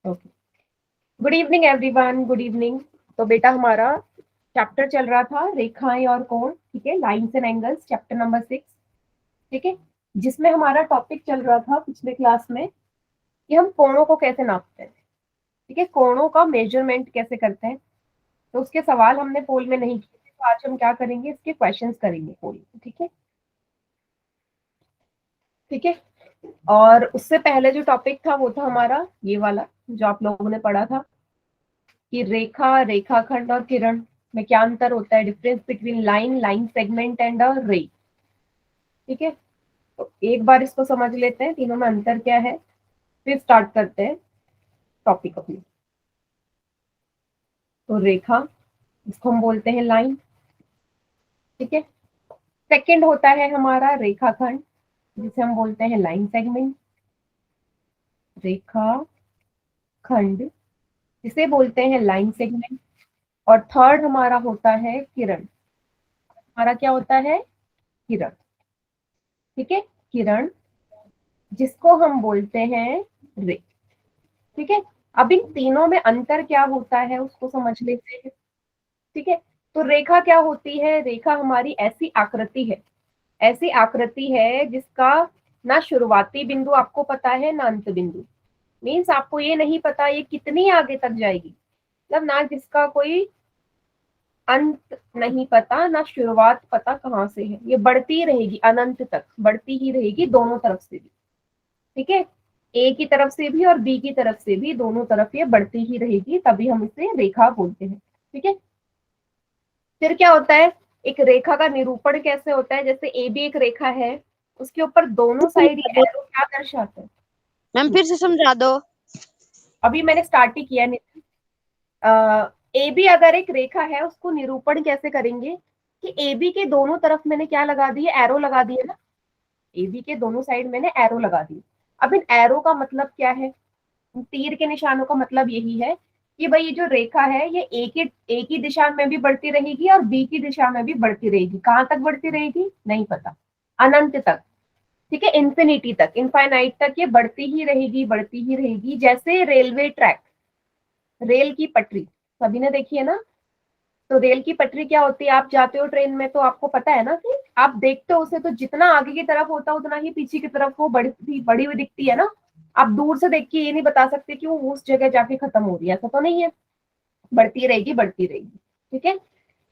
Okay, good evening everyone, good evening. तो बेटा हमारा चैप्टर चल रहा था रेखाएं और कोण, ठीक है, lines and angles, chapter number 6, ठीक है, जिसमें हमारा टॉपिक चल रहा था पिछले क्लास में कि हम कोणों को कैसे नापते हैं, ठीक है, कोणों का मेजरमेंट कैसे करते हैं। तो उसके सवाल हमने पोल में नहीं किए थे, तो आज हम क्या करेंगे, इसके क्वेश्चंस करेंगे पोल में, ठीक है, ठीक है। और उससे पहले जो टॉपिक था वो था हमारा ये वाला जो आप लोगों ने पढ़ा था कि रेखा, रेखाखंड और किरण में क्या अंतर होता है, difference between line, line segment and अ रे, ठीक है। तो एक बार इसको समझ लेते हैं तीनों में अंतर क्या है, फिर स्टार्ट करते हैं टॉपिक अपनी। तो रेखा, इसको हम बोलते हैं लाइन, ठीक है। सेकंड होता है हमारा रेखाखंड, जिसे हम बोलते हैं लाइन सेगमेंट, रेखा खंड जिसे बोलते हैं लाइन सेगमेंट। और थर्ड हमारा होता है किरण, हमारा क्या होता है, किरण, ठीक है, किरण जिसको हम बोलते हैं रे, ठीक है। अब इन तीनों में अंतर क्या होता है उसको समझ लेते हैं, ठीक है। तो रेखा क्या होती है, रेखा हमारी ऐसी आकृति है, ऐसी आकृति है जिसका ना शुरुआती बिंदु आपको पता है ना अंत बिंदु, मीन्स आपको ये नहीं पता ये कितनी आगे तक जाएगी, मतलब ना जिसका कोई अंत नहीं पता ना शुरुआत पता कहाँ से है, ये बढ़ती रहेगी अनंत तक, बढ़ती ही रहेगी दोनों तरफ से भी, ठीक है। ए की तरफ से भी और बी की तरफ से भी, दोनों तरफ ये बढ़ती ही रहेगी, तभी हम इसे रेखा बोलते हैं, ठीक है। फिर क्या होता है, एक रेखा का निरूपण कैसे होता है, जैसे ए बी एक रेखा है, उसके ऊपर दोनों साइड ये एरो क्या दर्शाते हैं। मैम फिर से समझा दो। अभी मैंने स्टार्ट ही किया नहीं। ए बी अगर एक रेखा है उसको निरूपण कैसे करेंगे कि ए बी के दोनों तरफ मैंने क्या लगा दिए, एरो लगा दिए ना, ए बी के दोनों साइड मैंने एरो लगा दिए। अब इन एरो का मतलब क्या है, तीर के निशानों का मतलब यही है कि भाई ये जो रेखा है ये ए की दिशा में भी बढ़ती रहेगी और बी की दिशा में भी बढ़ती रहेगी, कहां तक बढ़ती रहेगी नहीं पता, अनंत तक, ठीक है, इंफिनिटी तक, इनफाइनाइट तक ये बढ़ती ही रहेगी, बढ़ती ही रहेगी। जैसे रेलवे ट्रैक, रेल की पटरी सभी ने देखी है ना, तो रेल की पटरी क्या होती है, आप जाते हो ट्रेन में तो आपको पता है ना कि आप देखते हो उसे तो जितना आगे की तरफ होता है उतना ही पीछे की तरफ वो बड़ी हुई दिखती है ना। आप दूर से देख के ये नहीं बता सकते कि वो उस जगह जाके खत्म हो रही है, ऐसा तो नहीं है, बढ़ती रहेगी बढ़ती रहेगी, ठीक है।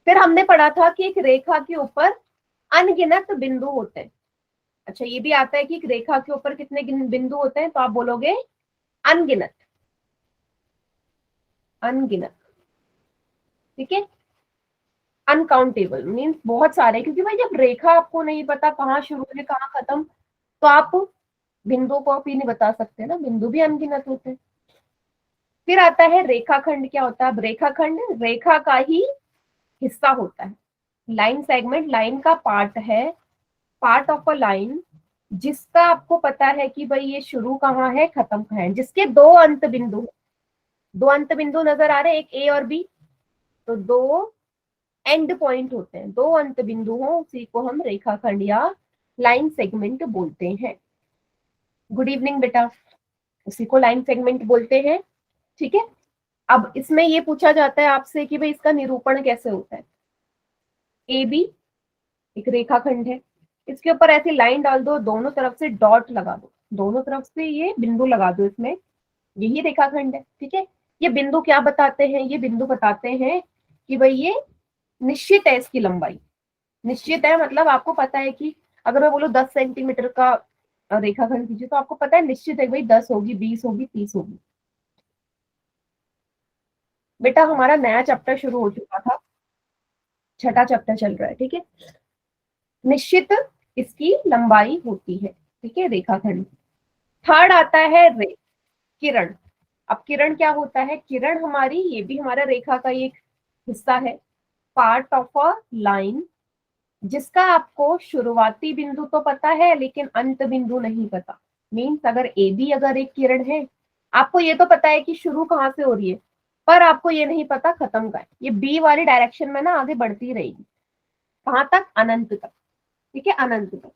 फिर हमने पढ़ा था कि एक रेखा के ऊपर अनगिनत बिंदु होते हैं। अच्छा ये भी आता है कि एक रेखा के ऊपर कितने बिंदु होते हैं, तो आप बोलोगे अनगिनत, अनगिनत, ठीक है, अनकाउंटेबल मीन्स बहुत सारे, क्योंकि भाई जब रेखा आपको नहीं पता कहाँ शुरू है कहाँ खत्म, तो आप बिंदु को भी नहीं बता सकते ना, बिंदु भी अनगिनत होते हैं। फिर आता है रेखाखंड, क्या होता है, अब रेखाखंड रेखा का ही हिस्सा होता है, लाइन सेगमेंट लाइन का पार्ट है, पार्ट ऑफ अ लाइन, जिसका आपको पता है कि भाई ये शुरू कहाँ है खत्म कहाँ है, जिसके दो अंत बिंदु, दो अंत बिंदु नजर आ रहे हैं, एक ए और बी, तो दो एंड पॉइंट होते हैं, दो अंत बिंदु हो उसी को हम रेखाखंड या लाइन सेगमेंट बोलते हैं। गुड इवनिंग बेटा, उसी को लाइन सेगमेंट बोलते हैं, ठीक है। अब इसमें ये पूछा जाता है आपसे कि भाई इसका निरूपण कैसे होता है, ए बी एक रेखाखंड है, इसके ऊपर ऐसी लाइन डाल दो, दोनों तरफ से डॉट लगा दो, दोनों तरफ से ये बिंदु लगा दो इसमें, यही रेखाखंड है, ठीक है। ये बिंदु क्या बताते हैं, ये बिंदु बताते हैं कि भाई ये निश्चित है, इसकी लंबाई निश्चित है, मतलब आपको पता है कि अगर मैं बोलूं 10 सेंटीमीटर का रेखाखंड खींचे, तो आपको पता है निश्चित है भाई 10 होगी, 20 होगी, 30 होगी। बेटा हमारा नया चैप्टर शुरू हो चुका था, छठा चैप्टर चल रहा है, ठीक है। निश्चित इसकी लंबाई होती है, ठीक है, रेखाखंड। थर्ड आता है रे, किरण। अब किरण क्या होता है, किरण हमारी, ये भी हमारा रेखा का एक हिस्सा है, पार्ट ऑफ अ लाइन, जिसका आपको शुरुआती बिंदु तो पता है लेकिन अंत बिंदु नहीं पता। मीन्स अगर ए बी अगर एक किरण है, आपको ये तो पता है कि शुरू कहाँ से हो रही है, पर आपको ये नहीं पता खत्म का है, ये बी वाली डायरेक्शन में ना आगे बढ़ती रहेगी, कहाँ तक, अनंत तक, ठीक है, अनंत तक।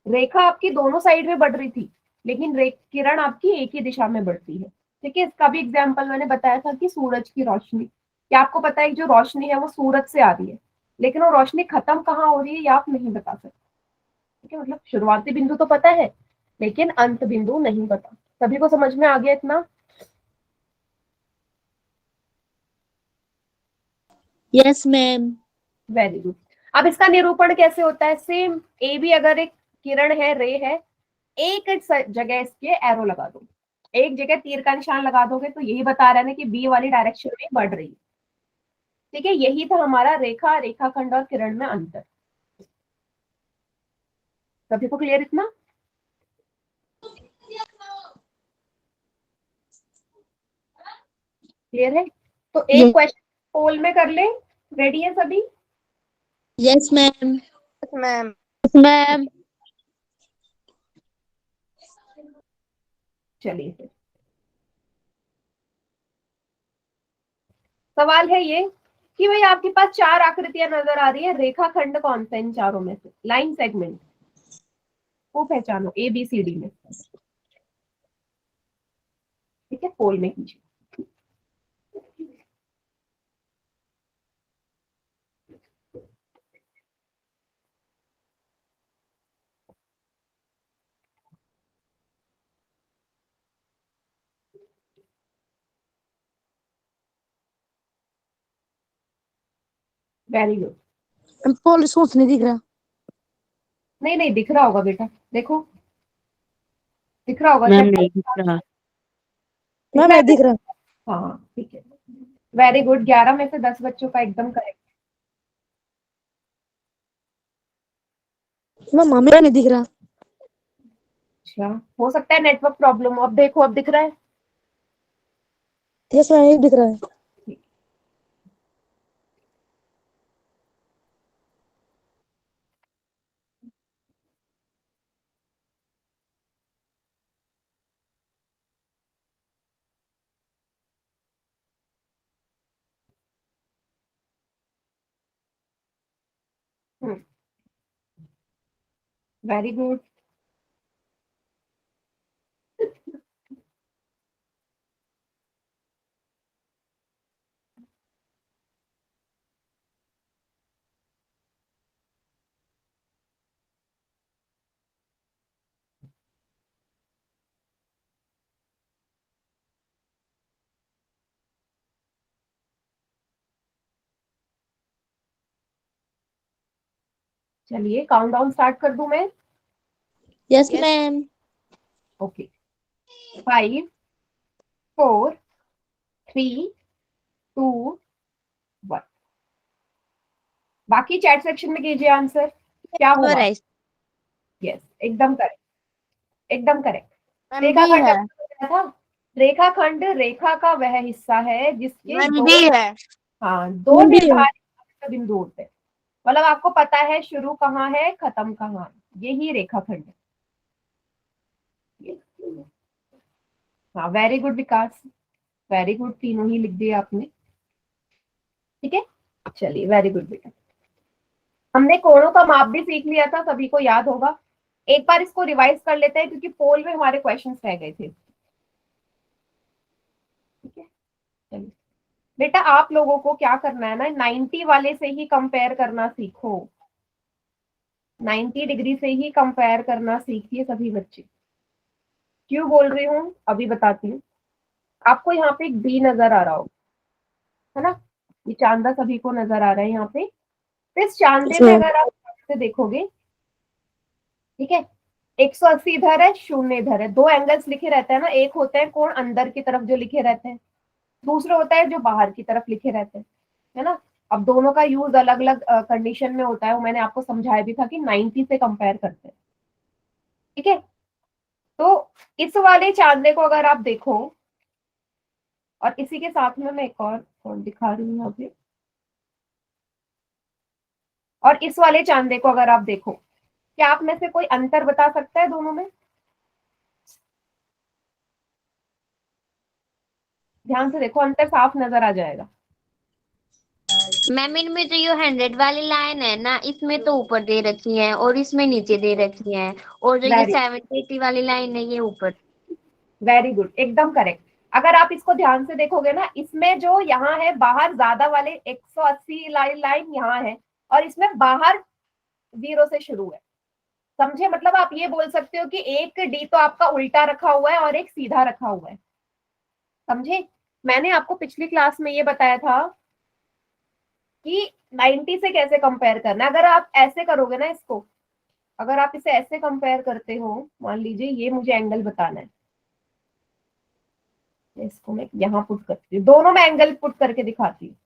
रेखा आपकी दोनों साइड में बढ़ रही थी, लेकिन किरण आपकी एक ही दिशा में बढ़ती है, ठीक है, इसका भी एग्जाम्पल मैंने बताया था कि सूरज की रोशनी, क्या आपको पता है जो रोशनी है वो सूरज से आ रही है, लेकिन वो रोशनी खत्म कहाँ हो रही है ये आप नहीं बता सकते। ठीक है, मतलब शुरुआती बिंदु तो पता है लेकिन अंत बिंदु नहीं पता। सभी को समझ में आ गया इतना? Yes ma'am. Very good. अब इसका निरूपण कैसे होता है? सेम, ए भी अगर एक किरण है, रे है, एक जगह इसके एरो लगा दो, एक जगह तीर का निशान लगा दोगे तो यही बता रहा है ना कि बी वाली डायरेक्शन में बढ़ रही है। ठीक है, यही था हमारा रेखा, रेखाखंड और किरण में अंतर। सभी को क्लियर इतना? क्लियर है? तो एक क्वेश्चन पोल में कर ले। रेडी है सभी? Yes ma'am. मैम। मैम। चलिए फिर सवाल है ये कि भाई आपके पास चार आकृतियां नजर आ रही है, रेखाखंड कौन सा इन चारों में से? लाइन सेगमेंट को पहचानो ए बी सी डी में। ठीक है, पोल में कीजिए। Very good. पोल सोच नहीं दिख रहा। नहीं नहीं, दिख रहा होगा बेटा, देखो दिख रहा होगा। मैम चेक नहीं दिख रहा। दिख मैम रहा नहीं है? दिख रहा। हाँ ठीक है, वेरी गुड। 11 में से 10 बच्चों का एकदम करेक्ट। मैम हमें नहीं दिख रहा। अच्छा, हो सकता है नेटवर्क प्रॉब्लम हो। अब देखो, अब दिख रहा है? यस मैम नहीं दिख रहा है। Very good. चलिए काउंट डाउन स्टार्ट कर दूं मैं? Yes Yes. मैम। ओके, 5 4 3 2 1। बाकी चैट सेक्शन में कीजिए आंसर, क्या हुआ? यस, एकदम करेक्ट, एकदम करेक्ट। मैम बी रेखाखंड है। आपको बताया था, रेखाखंड रेखा का वह हिस्सा है जिसके मैम दो, बी है। हाँ, दो मैम भी है। निर्धारित बिंदु होते हैं। मतलब आपको पता है शुरू कहाँ है, खत्म कहाँ है, यही रेखाखंड है। हाँ, वेरी गुड विकास, वेरी गुड, तीनों ही लिख दिए आपने। ठीक है, चलिए वेरी गुड बेटा। हमने कोणों का माप भी सीख लिया था, सभी को याद होगा। एक बार इसको रिवाइज कर लेते हैं क्योंकि पोल में हमारे क्वेश्चंस रह गए थे। ठीक है, चलिए बेटा, आप लोगों को क्या करना है ना, 90 वाले से ही कंपेयर करना सीखो। 90 डिग्री से ही कंपेयर करना सीखिए सभी बच्चे। क्यों बोल रही हूँ अभी बताती हूँ। आपको यहाँ पे एक बी नजर आ रहा होगा, है ना? ये चांदा सभी को नजर आ रहा है यहाँ पे। तो इस चांदे में अगर आप से देखोगे, ठीक है, 180 इधर है, 0 इधर है। दो एंगल्स लिखे रहते हैं ना, एक होते हैं कोण अंदर की तरफ जो लिखे रहते हैं, दूसरा होता है जो बाहर की तरफ लिखे रहते हैं, है ना? अब दोनों का यूज अलग अलग कंडीशन में होता है, वो मैंने आपको समझाया भी था कि 90 से कंपेयर करते हैं। ठीक है, तो इस वाले चांदे को अगर आप देखो, और इसी के साथ में मैं एक और दिखा रही हूँ यहाँ पे, और इस वाले चांदे को अगर आप देखो, क्या आप में से कोई अंतर बता सकता है दोनों में? ध्यान से देखो, अंतर साफ नजर आ जाएगा। मैम इनमें जो ये 100 वाली लाइन है ना, इसमें तो ऊपर दे रखी है और इसमें नीचे दे रखी है, और जो ये वेरी 70 80 वाली लाइन है ये ऊपर। वेरी गुड, एकदम करेक्ट। अगर आप इसको ध्यान से देखोगे ना, इसमें जो यहाँ है बाहर ज्यादा वाले 180 लाइन यहाँ है, और इसमें बाहर 0 से शुरू है। समझे? मतलब आप ये बोल सकते हो कि एक डी तो आपका उल्टा रखा हुआ है और एक सीधा रखा हुआ है। समझे? मैंने आपको पिछली क्लास में ये बताया था कि 90 से कैसे कंपेयर करना है। अगर आप ऐसे करोगे ना इसको, अगर आप इसे ऐसे कंपेयर करते हो, मान लीजिए ये मुझे एंगल बताना है, इसको मैं यहाँ पुट करती हूँ, दोनों में एंगल पुट करके दिखाती हूँ।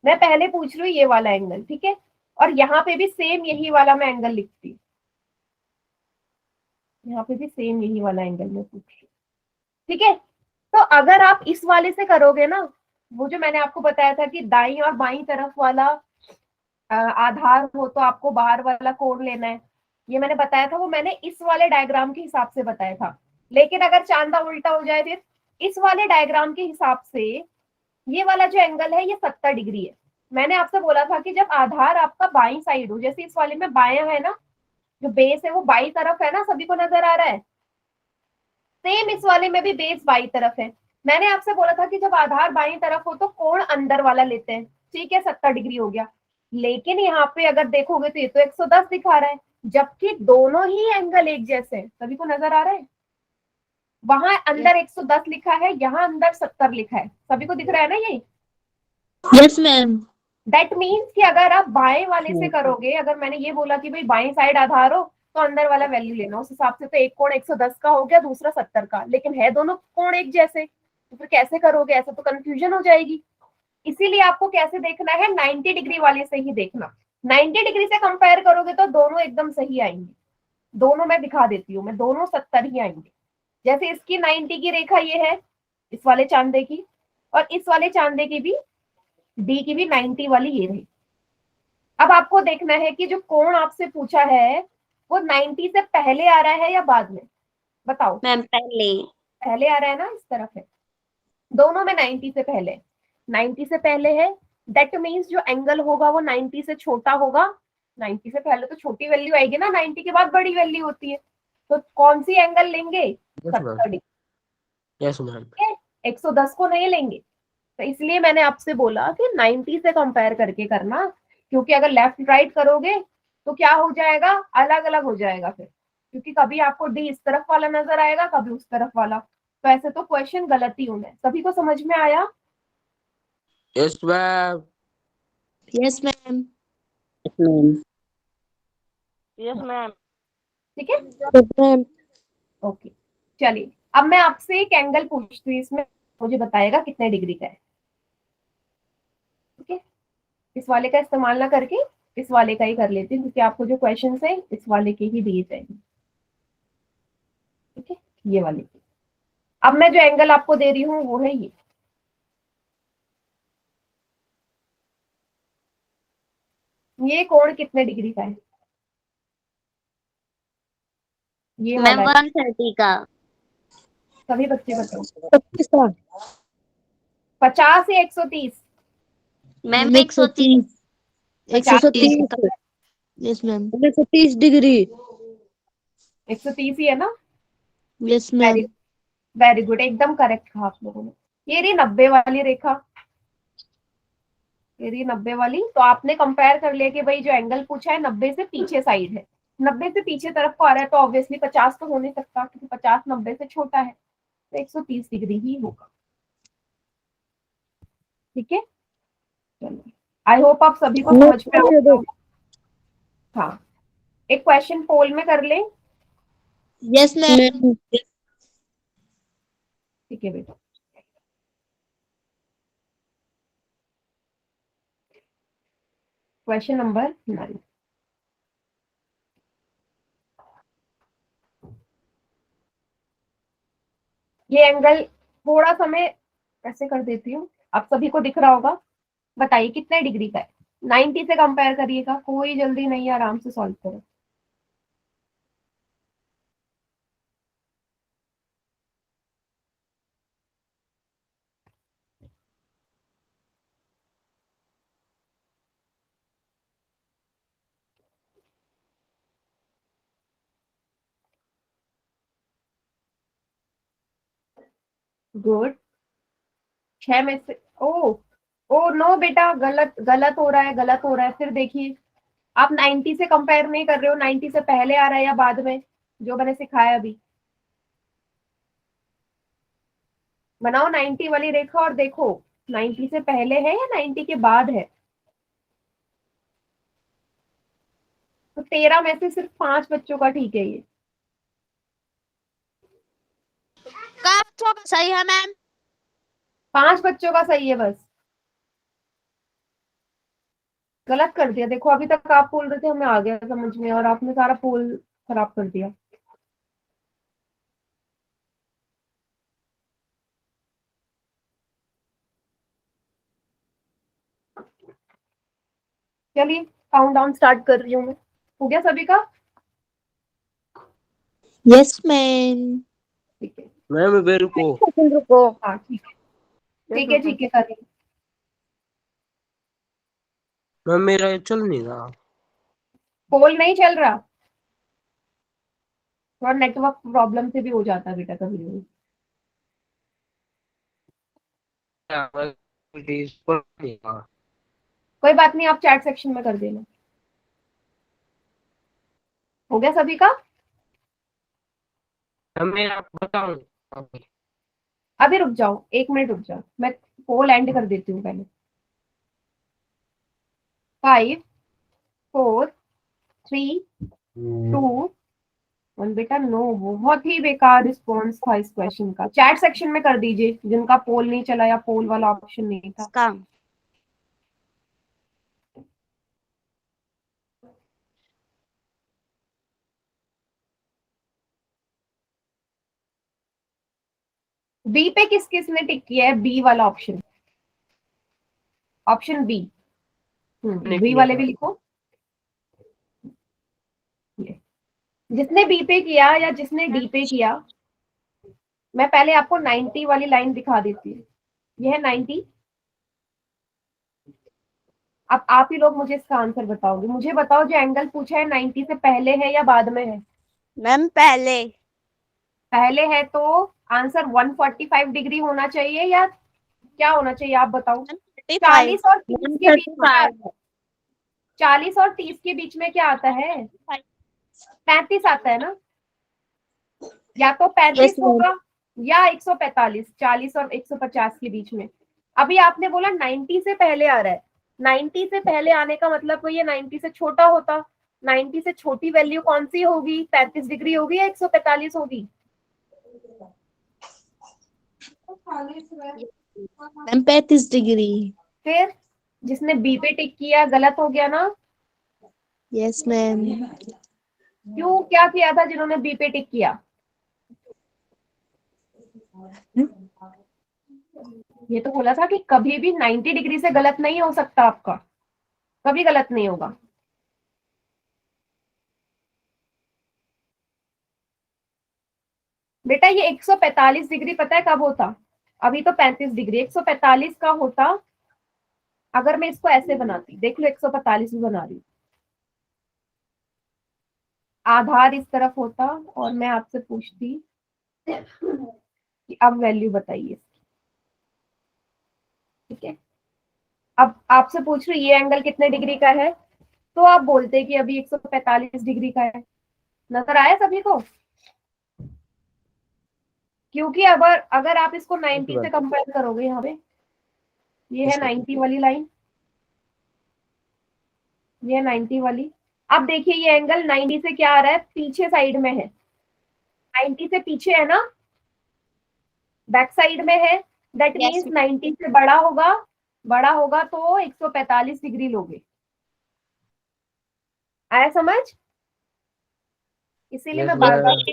मैं पहले पूछ रही हूँ ये वाला एंगल, ठीक है, और यहाँ पे भी सेम यही वाला मैं एंगल लिखती हूँ, यहाँ पे भी सेम यही वाला एंगल मैं पूछ रही हूँ, ठीक है। तो अगर आप इस वाले से करोगे ना, वो जो मैंने आपको बताया था कि दाई और बाई तरफ वाला आधार हो तो आपको बाहर वाला कोण लेना है, ये मैंने बताया था, वो मैंने इस वाले डायग्राम के हिसाब से बताया था। लेकिन अगर चांदा उल्टा हो जाए, फिर इस वाले डायग्राम के हिसाब से ये वाला जो एंगल है ये 70 डिग्री है। मैंने आपसे बोला था कि जब आधार आपका बाई साइड हो, जैसे इस वाले में बाया है ना, जो बेस है वो बाई तरफ है ना, सभी को नजर आ रहा है, सेम इस वाले में भी बेस बाई तरफ है। मैंने आपसे बोला था कि जब आधार बाई तरफ हो तो कोण अंदर वाला लेते हैं, ठीक है, 70 डिग्री हो गया। लेकिन यहाँ पे अगर देखोगे तो ये तो 110 दिखा रहा है, जबकि दोनों ही एंगल एक जैसे हैं। सभी को नजर आ रहा है? वहां अंदर 110 लिखा है, यहाँ अंदर 70 लिखा है, सभी को दिख रहा है ना ये? Yes ma'am. दैट मीन्स कि अगर आप बाएं वाले से करोगे, अगर मैंने ये बोला कि भाई बाएं साइड आधार हो तो अंदर वाला वैल्यू लेना, उस हिसाब से तो एक कोण 110 का हो गया, दूसरा 70 का, लेकिन है दोनों कोण एक जैसे, तो फिर कैसे करोगे? ऐसा तो कंफ्यूजन हो जाएगी। इसीलिए आपको कैसे देखना है, 90 डिग्री वाले से ही देखना। 90 डिग्री से कंपेयर करोगे तो दोनों एकदम सही आएंगे। दोनों मैं दिखा देती हूँ, मैं दोनों 70 ही आएंगे। जैसे इसकी 90 की रेखा ये है, इस वाले चांदे की, और इस वाले चांदे की भी, डी की भी 90 वाली ये रही। अब आपको देखना है कि जो कोण आपसे पूछा है वो 90 से पहले आ रहा है या बाद में, बताओ। मैम पहले। पहले आ रहा है ना, इस तरफ है, दोनों में 90 से पहले, 90 से पहले है। दैट मीन्स जो एंगल होगा वो 90 से छोटा होगा। 90 से पहले तो छोटी वैल्यू आएगी ना, 90 के बाद बड़ी वैल्यू होती है। तो कौन सी एंगल लेंगे? 70 डिग्री। Yes ma'am. 110 को नहीं लेंगे। तो इसलिए मैंने आपसे बोला कि 90 से कंपेयर करके करना, क्योंकि अगर लेफ्ट राइट करोगे तो क्या हो जाएगा, अलग अलग हो जाएगा फिर, क्योंकि कभी आपको डी इस तरफ वाला नजर आएगा, कभी उस तरफ वाला, तो ऐसे तो क्वेश्चन गलत ही होना है। सभी को समझ में आया? Yes ma'am. Yes ma'am. Yes ma'am. ठीक है, यस मैम। ओके। चलिए अब मैं आपसे एक एंगल पूछती हूँ, इसमें मुझे बताएगा कितने डिग्री का है। ठीक है, इस वाले का इस्तेमाल ना करके इस वाले का ही कर लेती हूँ, क्योंकि आपको जो क्वेश्चन है इस वाले के ही दिए जाएंगे। ठीक है, ये वाले की। अब मैं जो एंगल आपको दे रही हूँ वो है ये कोण कितने डिग्री का है? ये मैम वाला है। 130 का। सभी बच्चे बताओ, 25 का। 50 या 130? मैम 130। 50 130। Yes ma'am. 130 डिग्री। 130 ही है ना? Yes ma'am. Very very good, एकदम करेक्ट कहा आप लोगों ने। ये रही 90 वाली रेखा, ये रही 90 वाली। तो आपने कंपेयर कर लिया कि भाई जो एंगल पूछा है 90 से पीछे साइड है, 90 से पीछे तरफ को आ रहा है, तो ऑब्वियसली 50 तो हो नहीं सकता, क्योंकि 50 90 से छोटा है, तो 130 डिग्री ही होगा। ठीक है, चलो, आई होप आप सभी को समझ में आ गया होगा। हाँ, एक क्वेश्चन पोल में कर ले। Yes ma'am. ठीक है बेटा, क्वेश्चन नंबर 9। ये एंगल थोड़ा सा मैं ऐसे कर देती हूँ, आप सभी को दिख रहा होगा। बताइए कितने डिग्री का है? 90 से कंपेयर करिएगा, कोई जल्दी नहीं है, आराम से सॉल्व करो। गुड, 6 में से ओ ओ नो बेटा, गलत गलत हो रहा है, गलत हो रहा है। फिर देखिए, आप 90 से कंपेयर नहीं कर रहे हो, 90 से पहले आ रहा है या बाद में, जो मैंने सिखाया अभी। बनाओ 90 वाली रेखा और देखो 90 से पहले है या 90 के बाद है। तो 13 में से सिर्फ 5 बच्चों का ठीक है ये। का सही है मैम? 5 बच्चों का सही है बस। गलत कर दिया। देखो अभी तक आप बोल रहे थे हमें आ गया समझ में, और आपने सारा पोल खराब कर दिया। चलिए काउंट डाउन स्टार्ट कर रही हूँ मैं। हो गया सभी का? Yes ma'am. ठीक है। मैम मेरे को रुको। हाँ ठीक है, ठीक है, ठीक है, कर रही हूँ। मैम मेरा ये चल नहीं रहा। पोल नहीं चल रहा, थोड़ा नेटवर्क प्रॉब्लम से भी हो जाता है बेटा कभी कभी। इस पर नहीं रहा। कोई बात नहीं, आप चैट सेक्शन में कर देना। हो गया सभी का? मैम मैं आप बताऊं अभी। अभी रुक जाओ, 1 मिनट रुक जाओ, मैं पोल एंड कर देती हूँ पहले। 5 4 3 2 1। बेटा नो, बहुत ही बेकार रिस्पॉन्स था इस क्वेश्चन का। चैट सेक्शन में कर दीजिए जिनका पोल नहीं चला या पोल वाला ऑप्शन नहीं था। इसका बी पे किस किस ने टिक किया है? बी वाला ऑप्शन, ऑप्शन बी। बी वाले भी लिखो। जिसने बी पे किया या जिसने डी पे किया, मैं पहले आपको 90 वाली लाइन दिखा देती हूँ। यह है 90। अब आप ही लोग मुझे इसका आंसर बताओगे। मुझे बताओ जो एंगल पूछा है 90 से पहले है या बाद में है? मैम पहले। पहले है तो आंसर 145 डिग्री होना चाहिए या क्या होना चाहिए आप बताओ। 40 और 30 के बीच में 40 और 30 के बीच में क्या आता है? 35 आता है ना? या तो 35 होगा या 145, 40 और 150 के बीच में। अभी आपने बोला 90 से पहले आ रहा है। 90 से पहले आने का मतलब कोई ये 90 से छोटा होता। 90 से छोटी वैल्यू कौन सी होगी? 35 डिग्री होगी या 145 होगी? Ma'am 35 degree. फिर जिसने बी पे टिक किया गलत हो गया ना? Yes ma'am. क्यों, क्या किया था जिन्होंने बी पे टिक किया? ये तो बोला था कि कभी भी 90 डिग्री से गलत नहीं हो सकता आपका, कभी गलत नहीं होगा। बेटा ये 145 डिग्री पता है कब होता? अभी तो 35 डिग्री, 145 का होता अगर मैं इसको ऐसे बनाती। देख लो 145 भी बना रही हूँ। आधार इस तरफ होता और मैं आपसे पूछती कि अब वैल्यू बताइए। ठीक है, अब आपसे पूछ रही ये एंगल कितने डिग्री का है, तो आप बोलते कि अभी 145 डिग्री का है। नजर आया सभी को? क्योंकि अगर अगर आप इसको 90 से कंपेयर करोगे, यहाँ पे ये है 90 वाली लाइन, ये 90 वाली। अब देखिए ये एंगल 90 से क्या आ रहा है? पीछे साइड में है। 90 से पीछे है ना, बैक साइड में है। दैट मीन्स 90 से बड़ा होगा। बड़ा होगा तो 145 डिग्री लोगे। आया समझ? इसीलिए मैं बार बार,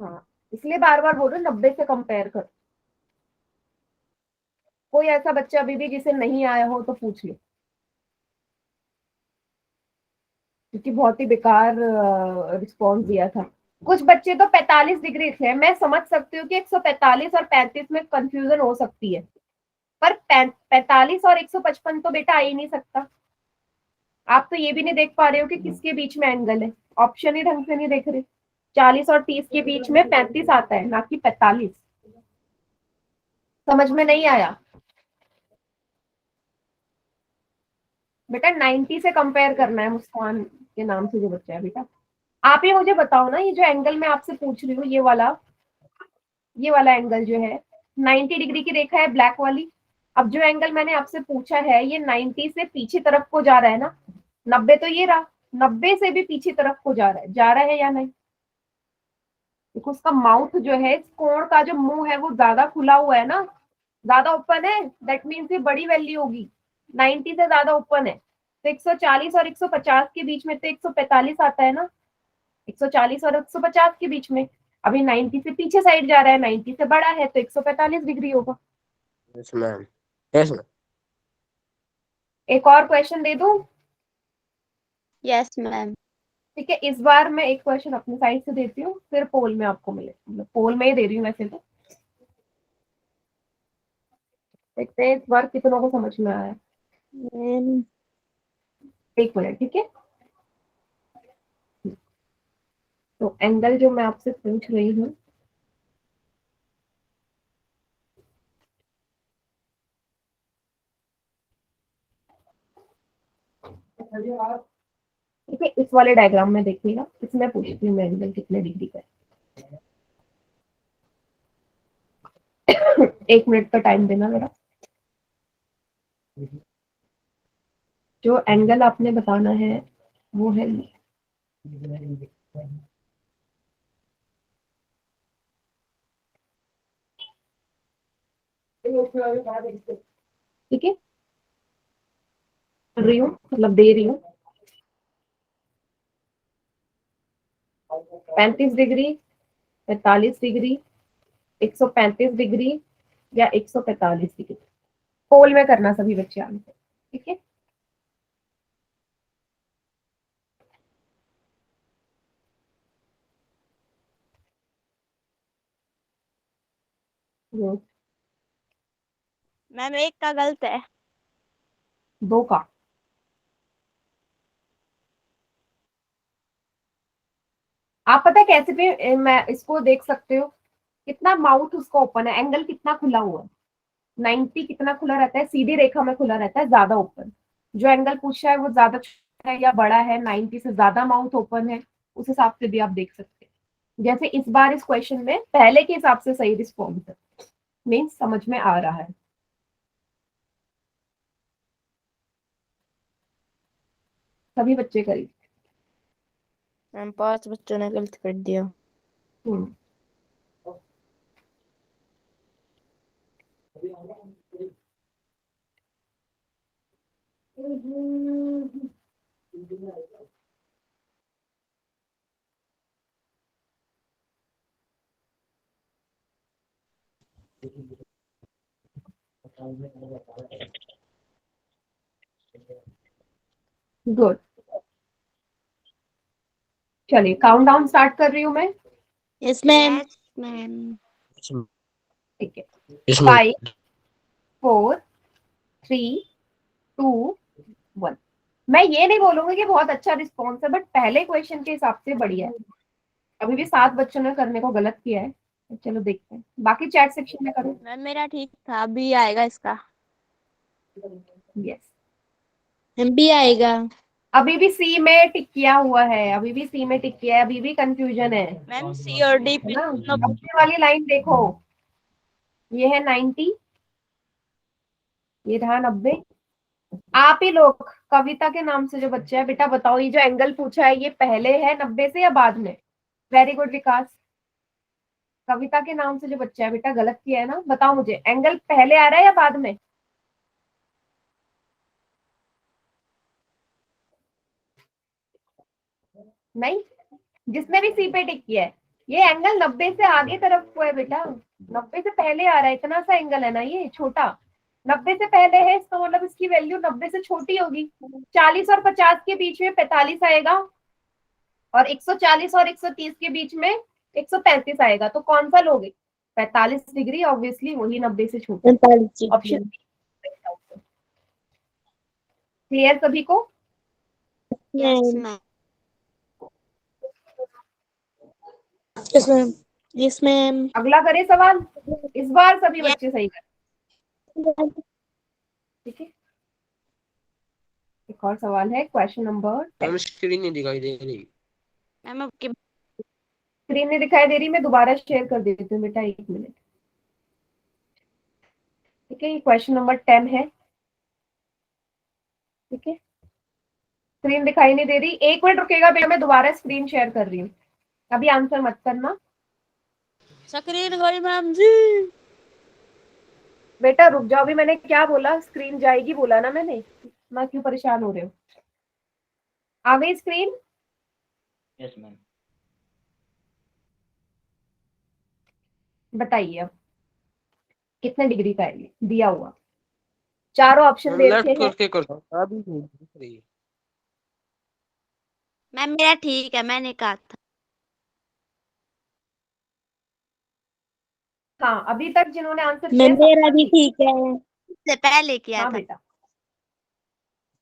हाँ इसलिए बार बार बोल रही हूँ 90 से कंपेयर कर। कोई ऐसा बच्चा अभी भी जिसे नहीं आया हो तो पूछ लो, क्योंकि बहुत ही बेकार रिस्पॉन्स दिया था। कुछ बच्चे तो 45 डिग्री थे। मैं समझ सकती हूँ कि 145 और 35 में कंफ्यूजन हो सकती है, पर 45 और 155 तो बेटा आ ही नहीं सकता। आप तो ये भी नहीं देख पा रहे हो कि किसके बीच में एंगल है। ऑप्शन ही ढंग से नहीं देख रहे। 40 और 30 के बीच में 35 आता है, ना कि 45। समझ में नहीं आया बेटा? 90 से कंपेयर करना है मुस्कान के नाम से जो बच्चा है बेटा। आप ही मुझे बताओ ना, ये जो एंगल मैं आपसे पूछ रही हूँ, ये वाला एंगल जो है 90 डिग्री की रेखा है ब्लैक वाली। अब जो एंगल मैंने आपसे पूछा है ये 90 से पीछे तरफ को जा रहा है ना, 90 तो ये रहा, 90 से भी पीछे तरफ को जा रहा है या नहीं? देखो उसका माउथ जो है, इस कोण का जो मुंह है वो ज्यादा खुला हुआ है ना, ज्यादा ओपन है, दैट मीन्स ये बड़ी वैल्यू होगी, 90 से ज्यादा ओपन है। तो 140 और 150 के बीच में तो 145 आता है ना, 140 और 150 के बीच में। अभी 90 से पीछे साइड जा रहा है, 90 से बड़ा है तो 145 डिग्री होगा। Yes ma'am, yes ma'am. एक और क्वेश्चन दे दूं? Yes, ma'am. ठीक है, इस बार मैं एक क्वेश्चन अपनी साइड से देती हूँ, फिर पोल में आपको मिले, मतलब पोल में ही दे रही हूँ वैसे तो। देखते हैं इस बार कितनों को समझ में आया। Ma'am. एक मिनट, ठीक है। तो एंगल जो मैं आपसे पूछ रही हूँ, ठीक है, इस वाले डायग्राम में देखिएगा, इसमें पूछती हूँ मैं एंगल कितने डिग्री का है। एक मिनट का टाइम देना मेरा। जो एंगल आपने बताना है वो है ये। ठीक है, कर रही हूँ, मतलब दे रही हूँ। 35 डिग्री, 45 डिग्री, 135 डिग्री या 145 डिग्री। पोल में करना सभी बच्चे आंसर, ठीक है। मैम एक का गलत है। 2 का? आप पता है कैसे भी मैं इसको देख सकते हो, कितना माउथ उसका ओपन है, एंगल कितना खुला हुआ है। 90 कितना खुला रहता है, सीधी रेखा में खुला रहता है, ज्यादा ओपन। जो एंगल पूछा है वो ज्यादा छोटा है या बड़ा है, 90 से ज्यादा माउथ ओपन है, उस हिसाब से भी आप देख सकते हैं। जैसे इस बार इस क्वेश्चन में पहले के हिसाब से सही रिस्पॉन्स है, मीन्स समझ में आ रहा है। सभी बच्चे करिए। मैम 5 बच्चों ने गलत कर दिया। हम्म। गुड, चलिए काउंट डाउन स्टार्ट कर रही हूँ मैं। Yes ma'am. Yes ma'am. ठीक है, यस मैम। 5 4 3 2 1। मैं ये नहीं बोलूंगी कि बहुत अच्छा रिस्पॉन्स है, बट पहले क्वेश्चन के हिसाब से बढ़िया है। अभी भी 7 बच्चों ने करने को गलत किया है, तो चलो देखते हैं, बाकी चैट सेक्शन में करो। मैम मेरा ठीक था, अभी आएगा इसका। यस, मैम भी आएगा। अभी भी सी में टिक किया हुआ है, अभी भी सी में टिक किया है, अभी भी कंफ्यूजन है मैम सी और डी पे ना। दोनों। 90 वाली लाइन देखो, ये है 90, ये रहा 90। आप ही लोग, कविता के नाम से जो बच्चा है, बेटा बताओ ये जो एंगल पूछा है ये पहले है 90 से या बाद में? वेरी गुड विकास। कविता के नाम से जो बच्चा है बेटा, गलत किया है ना, बताओ मुझे एंगल पहले आ रहा है या बाद में? नहीं, जिसने भी सी पे टिक किया है, ये एंगल 90 से आगे तरफ को है बेटा, 90 से पहले आ रहा है, इतना सा एंगल है ना ये छोटा, 90 से पहले है, इसका मतलब इसकी वैल्यू 90 से छोटी होगी। 40 और 50 के बीच में 45 आएगा, और 140 और 130 के बीच में 135 आएगा, तो कौन सा लोगे? 45 डिग्री, ऑब्वियसली वही 90 से छोटा। ऑप्शन क्लियर सभी को? Yes ma'am. Yes ma'am. Yes ma'am. अगला करें सवाल। इस बार सभी Yes. बच्चे सही कर, ठीक है, एक और सवाल है, क्वेश्चन नंबर 10। मैम स्क्रीन नहीं दिखाई दे रही। मैम आपके स्क्रीन नहीं दिखाई दे रही, मैं दोबारा शेयर कर देती हूँ बेटा, 1 मिनट। ठीक है, ये क्वेश्चन नंबर 10 है। ठीक है, स्क्रीन दिखाई नहीं दे रही, 1 मिनट रुकेगा बेटा, मैं दोबारा स्क्रीन शेयर कर रही हूँ, अभी आंसर मत करना स्क्रीन गई मैम जी। बेटा, रुक जाओ, अभी मैंने क्या बोला, स्क्रीन जाएगी बोला ना मैंने, इतना क्यों परेशान हो रहे हो? आ गई स्क्रीन? Yes ma'am. बताइए अब कितने डिग्री का है ये दिया हुआ, चारों ऑप्शन मैम दे लेफ्ट रखे हैं। करके करता हूँ, अभी नहीं दिख रही। मैम मेरा ठीक है, मैंने कहा था। हाँ, अभी तक जिन्होंने आंसर किया मैम मेरा सबका भी ठीक। ठीक है, इससे पहले किया हाँ था। बेटा,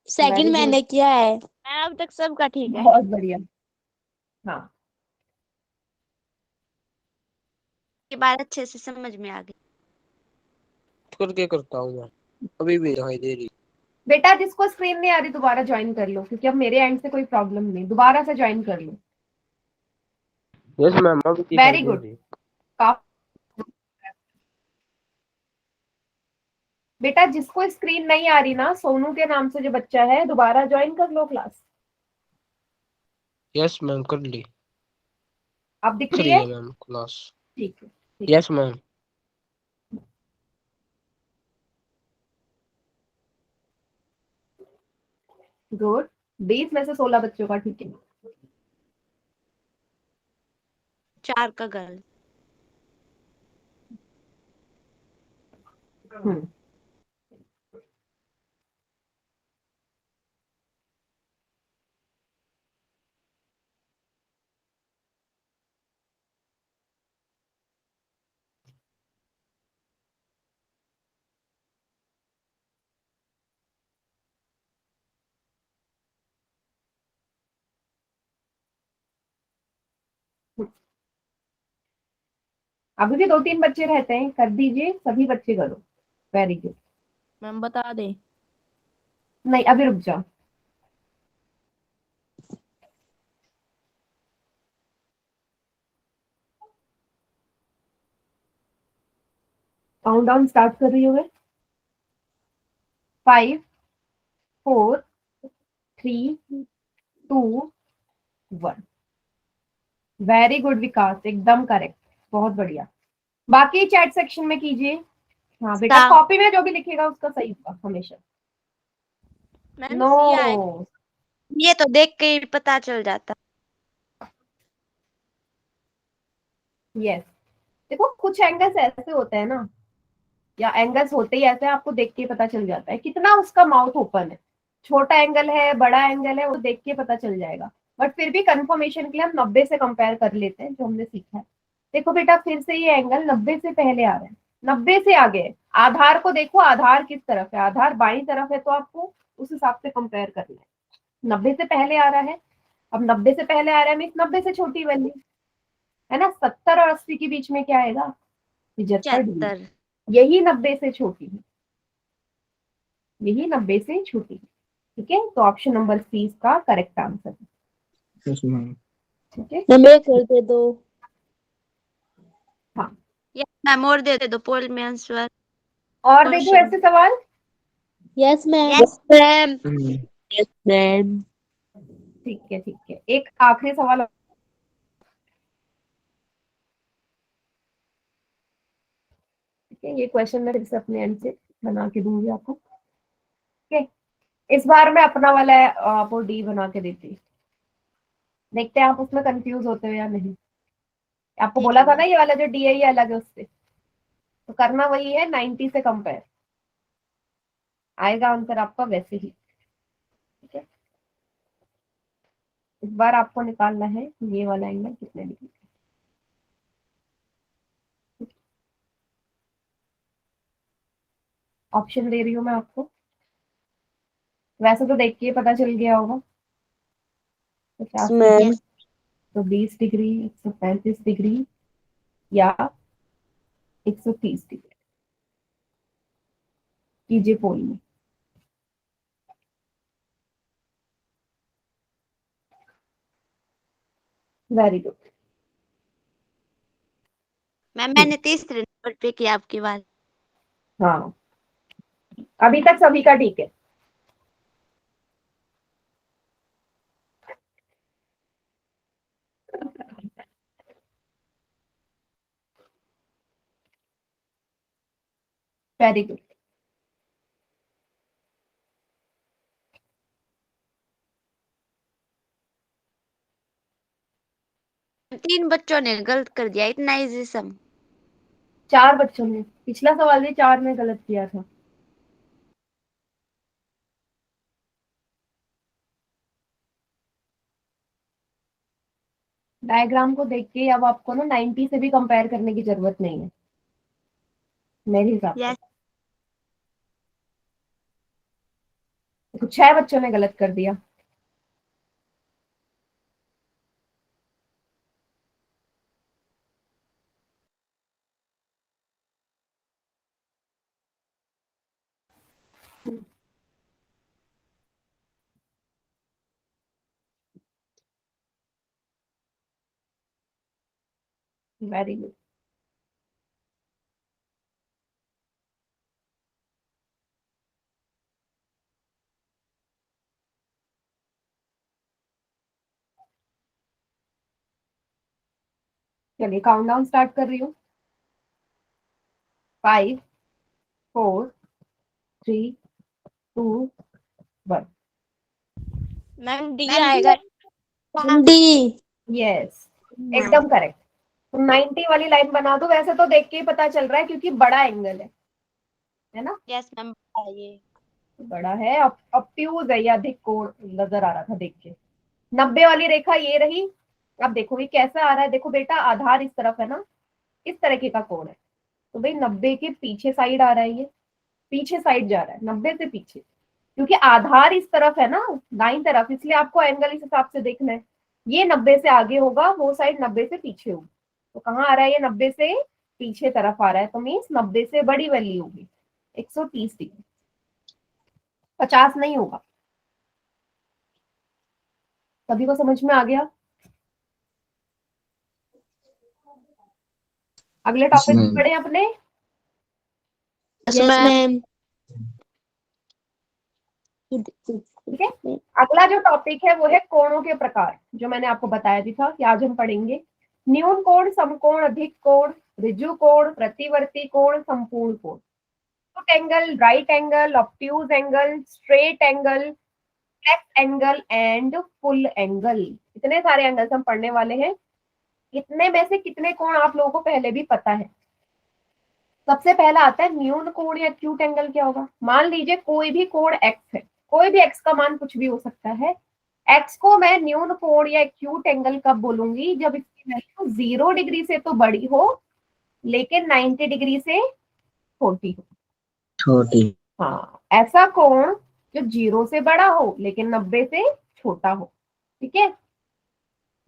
सेकंड वेरी गुड, मैंने किया है। मैम अब तक सबका ठीक है। बहुत बढ़िया। हाँ, ये बात अच्छे से समझ में आ गई। करके करता हूँ मैं, अभी भी दिखाई दे रही। बेटा जिसको स्क्रीन नहीं आ रही दोबारा ज्वाइन कर लो, क्योंकि अब मेरे एंड से कोई प्रॉब्लम नहीं, दोबारा से ज्वाइन कर लो। यस मैम, अभी दिखाई वेरी दे गुड। रही। बेटा जिसको स्क्रीन नहीं आ रही ना, सोनू के नाम से जो बच्चा है, दोबारा ज्वाइन कर लो क्लास। यस मैम, कर ली। अब दिख दिख रही रही है? है मैम क्लास। ठीक है, ठीक यस मैम। है, गुड। 20 में से 16 बच्चों का ठीक है। 4 का गलत। हम्म, अभी भी 2-3 बच्चे रहते हैं, कर दीजिए, सभी बच्चे करो। Very good. मैम बता दे। नहीं, अभी रुक जाओ। काउंट डाउन स्टार्ट कर रही हूँ मैं। 5, 4, 3, 2, 1। वेरी गुड विकास, एकदम करेक्ट, बहुत बढ़िया। बाकी चैट सेक्शन में कीजिए। हाँ बेटा, सा कॉपी में जो भी लिखेगा उसका सही होगा हमेशा। मैम नो, सी आए। ये तो देख के ही पता चल जाता। यस, देखो कुछ एंगल्स ऐसे होते हैं ना, या एंगल्स होते ही ऐसे हैं, आपको देख के पता चल जाता है कितना उसका माउथ ओपन है, छोटा एंगल है बड़ा एंगल है, वो देख के पता चल जाएगा। बट फिर भी कंफर्मेशन के लिए हम 90 से कंपेयर कर लेते हैं, जो हमने सीखा है। देखो बेटा, फिर से ये एंगल 90 से पहले आ रहा है, 90 से आगे है। आधार को देखो, आधार किस तरफ है, आधार बाईं तरफ है, तो आपको उस हिसाब से कंपेयर करना है। 90 से पहले आ रहा है, अब 90 से पहले आ रहा है मीन्स 90 से छोटी वैल्यू है ना। 70 और 80 के बीच में क्या आएगा? 75 डिग्री। 75। यही 90 से छोटी है, यही 90 से छोटी है। ठीक है, तो ऑप्शन नंबर सी इसका करेक्ट आंसर है। Yes ma'am. ठीक है, मैम एक और दे दो। हाँ, यस मैम और दे दो पोल में आंसर। और देखो ऐसे सवाल। Yes ma'am. Yes ma'am. Yes ma'am. ठीक है, ठीक है, एक आखिरी सवाल। ठीक है, ये क्वेश्चन मैं फिर से अपने एंड से बना के दूंगी आपको। ठीक है, इस बार मैं अपना वाला आपको डी बना के देती हूँ, देखते हैं आप उसमें कंफ्यूज होते हो या नहीं। आपको ठीक बोला है था ना मैम। ये वाला जो डी है ये अलग है उससे, तो करना वही है, 90 से कंपेयर आएगा आंसर आपका वैसे ही। ठीक है, इस बार आपको निकालना है ये वाला एंगल कितने डिग्री। ऑप्शन दे रही हूँ मैं आपको, वैसे तो देख के पता चल गया होगा। 50 डिग्री, यस 120 डिग्री, 135 डिग्री या 130 डिग्री। कीजिए फोन में। Very good. मैम मैंने तीसरे नंबर पे किया आपकी बात। हाँ, अभी तक सभी का ठीक है। Very good. तीन बच्चों ने गलत कर दिया, इतना इजी सम। 4 बच्चों ने, पिछला सवाल भी 4 में गलत किया था। डायग्राम को देख के अब आपको ना 90 से भी कंपेयर करने की जरूरत नहीं है मेरे हिसाब से। यस तो 6 बच्चों ने गलत कर दिया। Very good. चलिए काउंटडाउन स्टार्ट कर रही हूँ। 5 4 3 2 1। मैम डी आएगा। डी। यस, एकदम करेक्ट। तो 90 वाली लाइन बना दो। वैसे तो देख के ही पता चल रहा है क्योंकि बड़ा एंगल है ना। यस मैम आइए। बड़ा है, ऑब्ट्यूज है, या अधिक कोण नजर आ रहा था देख के। 90 वाली रेखा ये रही। अब देखो ये कैसा आ रहा है। देखो बेटा, आधार इस तरफ है ना, इस तरीके का कोण है। तो भाई 90 के पीछे साइड आ रहा है, ये पीछे साइड जा रहा है 90 से पीछे, क्योंकि आधार इस तरफ है ना, दाईं तरफ, इसलिए आपको एंगल इस हिसाब से देखना है। ये 90 से आगे होगा, वो साइड 90 से पीछे होगी। तो कहाँ आ रहा है, ये 90 से पीछे तरफ आ रहा है, तो मीन्स 90 से बड़ी वैल्यू होगी 130 डिग्री, 50 नहीं होगा। सभी को समझ में आ गया। अगले टॉपिक पे पढ़े अपने। Yes ma'am. ठीक है, अगला जो टॉपिक है वो है कोणों के प्रकार, जो मैंने आपको बताया भी था कि आज हम पढ़ेंगे। न्यून कोण, समकोण, अधिक कोण, ऋजु कोण, प्रतिवर्ती कोण, संपूर्ण कोण। Angle, right angle, obtuse angle, straight angle, left angle and full angle. इतने सारे एंगल्स हम पढ़ने वाले हैं। इतने में से कितने कोण आप लोगों को पहले भी पता है। सबसे पहला आता है न्यून कोण या एक्यूट एंगल। क्या होगा, मान लीजिए कोई भी कोण एक्स है, कोई भी एक्स का मान कुछ भी हो सकता है। एक्स को मैं न्यून कोण या एक्यूट एंगल कब बोलूंगी, जब इसकी वैल्यू 0 डिग्री से तो बड़ी हो लेकिन 90 डिग्री से छोटी हो। छोटी। हाँ, ऐसा कोण जो 0 से बड़ा हो लेकिन 90 से छोटा हो। ठीक है,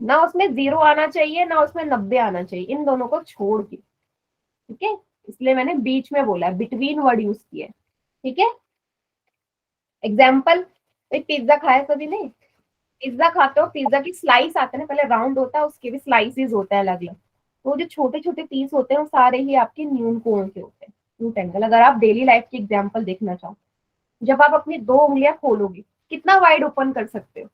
ना उसमें 0 आना चाहिए ना उसमें 90 आना चाहिए, इन दोनों को छोड़ के। ठीक है, इसलिए मैंने बीच में बोला है, बिटवीन वर्ड यूज किया है। ठीक है, एग्जाम्पल, पिज्जा खाया सभी ने। पिज्जा खाते हो, पिज्जा की स्लाइस आते हैं, पहले राउंड होता है उसके भी स्लाइसेस होते हैं अलग अलग। तो जो छोटे छोटे पीस होते हैं वो सारे ही आपके न्यून कोण के होते हैं, एक्यूट एंगल। अगर आप डेली लाइफ की एग्जाम्पल देखना चाहो, जब आप अपनी 2 उंगलियां खोलोगे कितना वाइड ओपन कर सकते हो।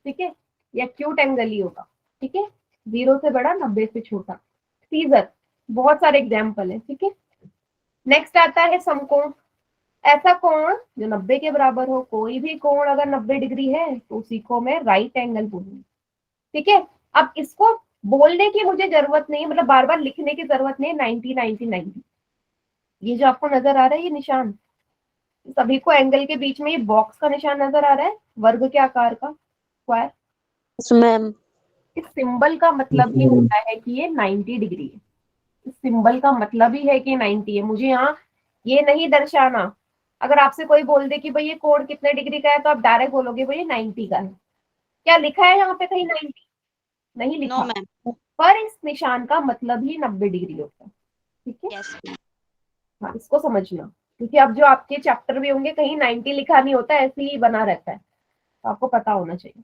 ठीक है, ये एक्यूट एंगल ही होगा। ठीक है, 0 से बड़ा 90 से छोटा। सीजर, बहुत सारे एग्जाम्पल है। ठीक है, नेक्स्ट आता है समकोण। ऐसा कोण जो 90 के बराबर हो। कोई भी कोण अगर 90 डिग्री है तो उसी को मैं राइट एंगल बोलूंगी। ठीक है, अब इसको बोलने की मुझे जरूरत नहीं, मतलब बार बार लिखने की जरूरत नहीं। 90 90 90, ये जो आपको नजर आ रहा है ये निशान, सभी को एंगल के बीच में ये बॉक्स का निशान नजर आ रहा है, वर्ग के आकार का, स्क्वायर। Yes ma'am. इस सिंबल का मतलब ही होता है कि ये 90 डिग्री है। इस सिंबल का मतलब ही है कि 90 है। मुझे यहाँ ये नहीं दर्शाना। अगर आपसे कोई बोल दे कि भाई ये कोण कितने डिग्री का है, तो आप डायरेक्ट बोलोगे भाई ये 90 का है। क्या लिखा है यहाँ पे कहीं 90? नहीं नो लिखा। मैम। पर इस निशान का मतलब ही 90 डिग्री होता है। ठीक है, यस मैम। हाँ, इसको समझना। क्योंकि अब जो आपके चैप्टर भी होंगे कहीं 90 लिखा नहीं होता, ऐसे ही बना रहता है, तो आपको पता होना चाहिए।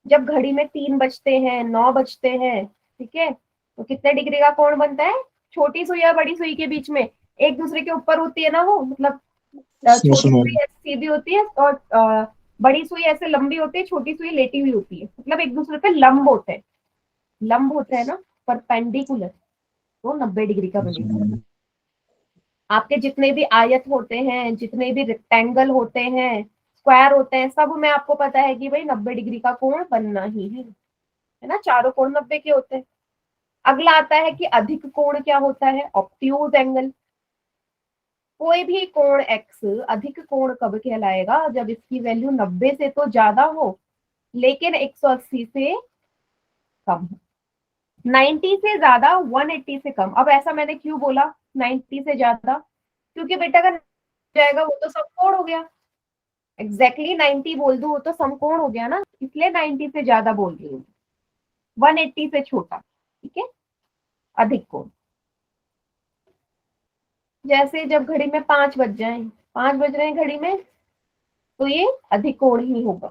जब घड़ी में 3 बजते हैं, 9 बजते हैं, ठीक है, तो कितने डिग्री का कोण बनता है? छोटी सुई और बड़ी सुई के बीच में एक दूसरे के ऊपर होती है ना वो, मतलब छोटी सुई ऐसे सीधी होती है और बड़ी सुई ऐसे लंबी होती है, छोटी सुई लेटी हुई होती है, मतलब एक दूसरे पे लंब होते हैं, लंब होते हैं ना, परपेंडिकुलर, तो 90 डिग्री का बनेगा। आपके जितने भी आयत होते हैं, जितने भी रेक्टेंगल होते हैं, स्क्वायर होते हैं, सब में आपको पता है कि भाई 90 डिग्री का कोण बनना ही है ना, चारों कोण 90 के होते हैं। अगला आता है कि अधिक कोण क्या होता है? Obtuse angle. कोई भी कोण x अधिक कोण कब कहलाएगा? जब इसकी वैल्यू 90 से तो ज्यादा हो लेकिन 180 से कम हो। 90 से ज्यादा, 180 से कम। अब ऐसा मैंने क्यों बोला 90 से ज्यादा? क्योंकि बेटा अगर जाएगा वो तो समकोण हो गया, एग्जैक्टली 90 बोल दूं वो तो समकोण हो गया ना, इसलिए 90 से ज्यादा बोल रही हूँ। 180 से छोटा, ठीक है, अधिक कोण। जैसे जब घड़ी में 5 बज जाए, 5 बज रहे हैं घड़ी में, तो ये अधिक कोण ही होगा,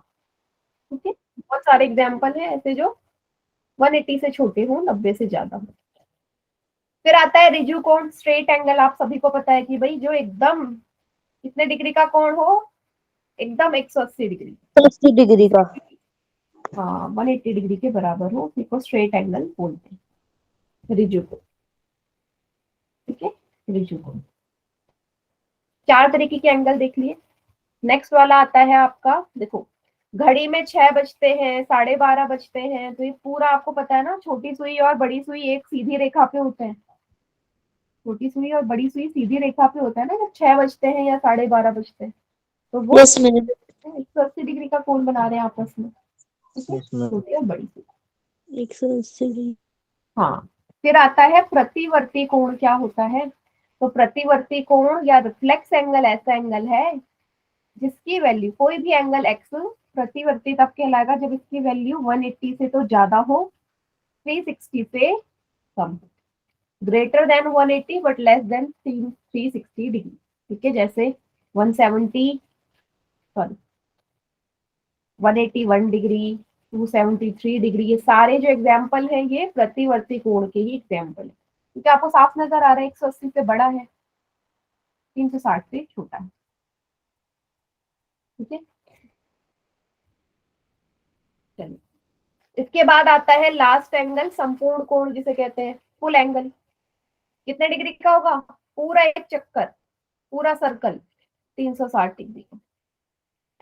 ठीक है। बहुत सारे एग्जाम्पल है ऐसे जो 180 से छोटे हो, 90 से ज्यादा हो। फिर आता है रिजु कोण, स्ट्रेट एंगल। आप सभी को पता है कि भाई जो एकदम कितने डिग्री का कोण हो? एकदम 180 डिग्री, 80 डिग्री का। हाँ 180 डिग्री के बराबर हो, उसी को स्ट्रेट एंगल बोलते हैं, रिजु कोण, ठीक है, रिजु कोण। 4 तरीके के एंगल देख लिए। नेक्स्ट वाला आता है आपका, देखो घड़ी में 6 बजते हैं, 12:30 बजते हैं, तो ये पूरा आपको पता है ना, छोटी सुई और बड़ी सुई एक सीधी रेखा पे होते हैं, छोटी सुई और बड़ी सुई सीधी रेखा पे होता है ना, जब 6 बजते हैं या 12:30 बजते हैं, तो वो यस मैम। 180 डिग्री का कोण बना रहे हैं आपस में, ठीक है, Yes, ma'am. छोटी और बड़ी सुई। 180 डिग्री। हाँ, फिर आता है प्रतिवर्ती कोण। क्या होता है? तो प्रतिवर्ती कोण या रिफ्लेक्स एंगल ऐसा एंगल है जिसकी वैल्यू, कोई भी एंगल x प्रतिवर्ती तब कहलाएगा जब इसकी वैल्यू 180 से तो ज्यादा हो, 360 से कम, greater than 180 but less than 360 degree, ठीक है। जैसे 170, सॉरी 181 डिग्री, 273 डिग्री, ये सारे जो एग्जाम्पल है ये प्रतिवर्ती कोण के ही एग्जाम्पल है, क्योंकि आपको साफ नजर आ रहा है 180 से बड़ा है, 360 से छोटा है, ठीक है। चलिए, इसके बाद आता है लास्ट एंगल, संपूर्ण कोण जिसे कहते हैं, फुल एंगल। कितने डिग्री का होगा? पूरा एक चक्कर, पूरा सर्कल 360 डिग्री का।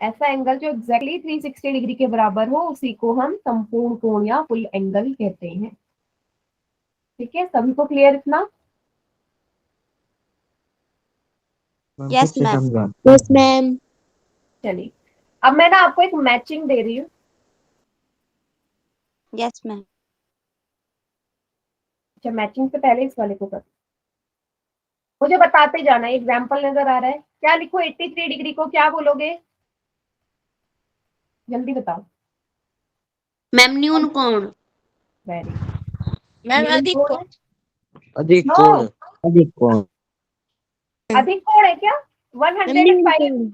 ऐसा एंगल जो एग्जैक्टली 360 डिग्री के बराबर हो उसी को हम संपूर्ण कोण या फुल एंगल कहते हैं, ठीक है। सभी को क्लियर इतना? Yes ma'am. Yes ma'am. चलिए, अब मैं ना आपको एक मैचिंग दे रही हूँ। Yes ma'am. अच्छा, मैचिंग से पहले इस वाले को कर, मुझे बताते जाना। एग्जाम्पल नजर आ रहा है, क्या लिखो 83 डिग्री को क्या बोलोगे? जल्दी बताओ। मैम न्यून कोण। वेरी मैम अधिक कोण कोण। है? अधिक No, कोण। अधिक कोण। अधिक कोण है क्या? मैम 105। न्यून।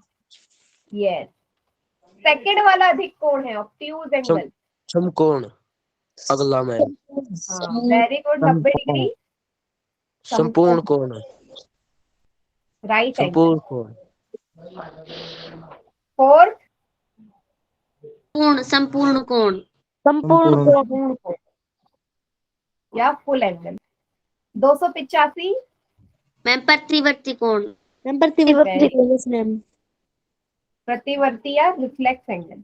यस, सेकंड वाला अधिक कोण है, ऑब्ट्यूज एंगल। समकोण। अगला मैम हाँ वेरी गुड, 90 डिग्री संपूर्ण कोण। Right angle. संपूर्ण कोण। फोर्थ कोण संपूर्ण कोण। संपूर्ण कोण। पूर्ण कोण या फुल एंगल। 285 मैम प्रतिवर्ती कोण। मैम प्रतिवर्ती कोण। Yes ma'am. प्रतिवर्ती या रिफ्लेक्स एंगल।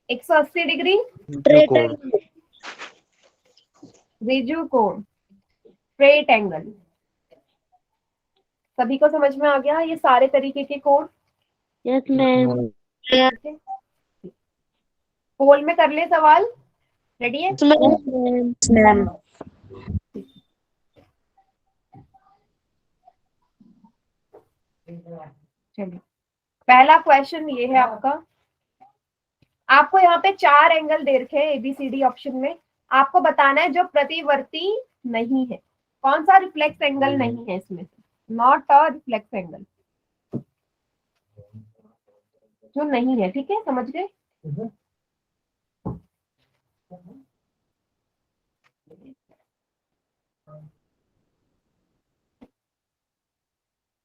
180 डिग्री स्ट्रेट कोण। एंगल। रिजु कोण, स्ट्रेट एंगल। सभी को समझ में आ गया ये सारे तरीके के कोण? Yes ma'am. पोल में कर ले सवाल, रेडी है? मैम। चलिए, पहला क्वेश्चन ये है आपका। आपको यहाँ पे 4 एंगल दे रखे हैं ABCD ऑप्शन में, आपको बताना है जो प्रतिवर्ती नहीं है, कौन सा रिफ्लेक्स एंगल नहीं है इसमें से। नॉट अ रिफ्लेक्स एंगल, जो नहीं है, ठीक है, समझ गए?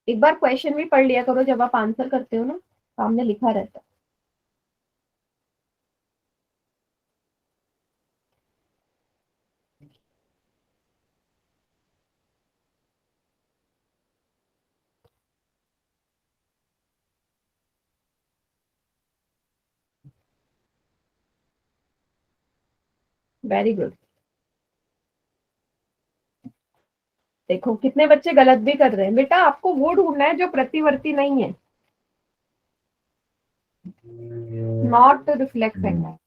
एक बार क्वेश्चन भी पढ़ लिया करो जब आप आंसर करते हो ना, सामने लिखा रहता है। Very good. देखो कितने बच्चे गलत भी कर रहे हैं। बेटा आपको वो ढूंढना है जो प्रतिवर्ती नहीं है, नॉट रिफ्लेक्स एंगल।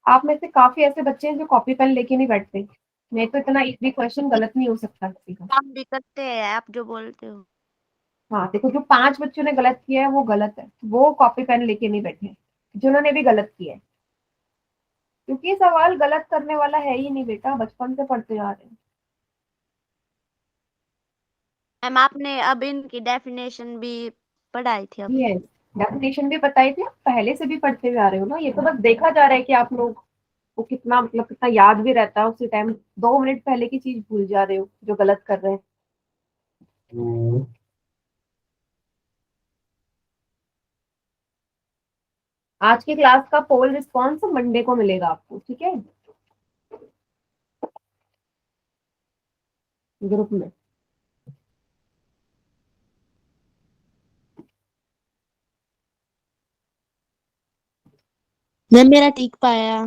आप में से काफी ऐसे बच्चे हैं जो कॉपी पेन लेके नहीं बैठते। नहीं तो इतना इजी क्वेश्चन गलत नहीं हो सकता किसी का। काम भी करते हैं आप जो बोलते हो। हाँ देखो, जो 5 बच्चों ने गलत किया है वो गलत है, वो कॉपी पेन लेके नहीं बैठे, जिन्होंने भी गलत किया है। क्योंकि ये सवाल गलत करने वाला है ही नहीं बेटा, बचपन से पढ़ते आ रहे हैं। मैम आपने अब इनकी डेफिनेशन भी पढ़ाई थी अब। यस, डेफिनेशन भी बताई थी, आप पहले से भी पढ़ते हुए आ रहे हो ना। ये तो बस देखा जा रहा है कि आप लोग को कितना, मतलब कितना याद भी रहता है उसी टाइम। 2 मिनट पहले की चीज भूल जा रहे हो जो गलत कर रहे हैं। आज की क्लास का पोल रिस्पॉन्स मंडे को मिलेगा आपको, ठीक है, ग्रुप में। मैम मेरा टिक पाया।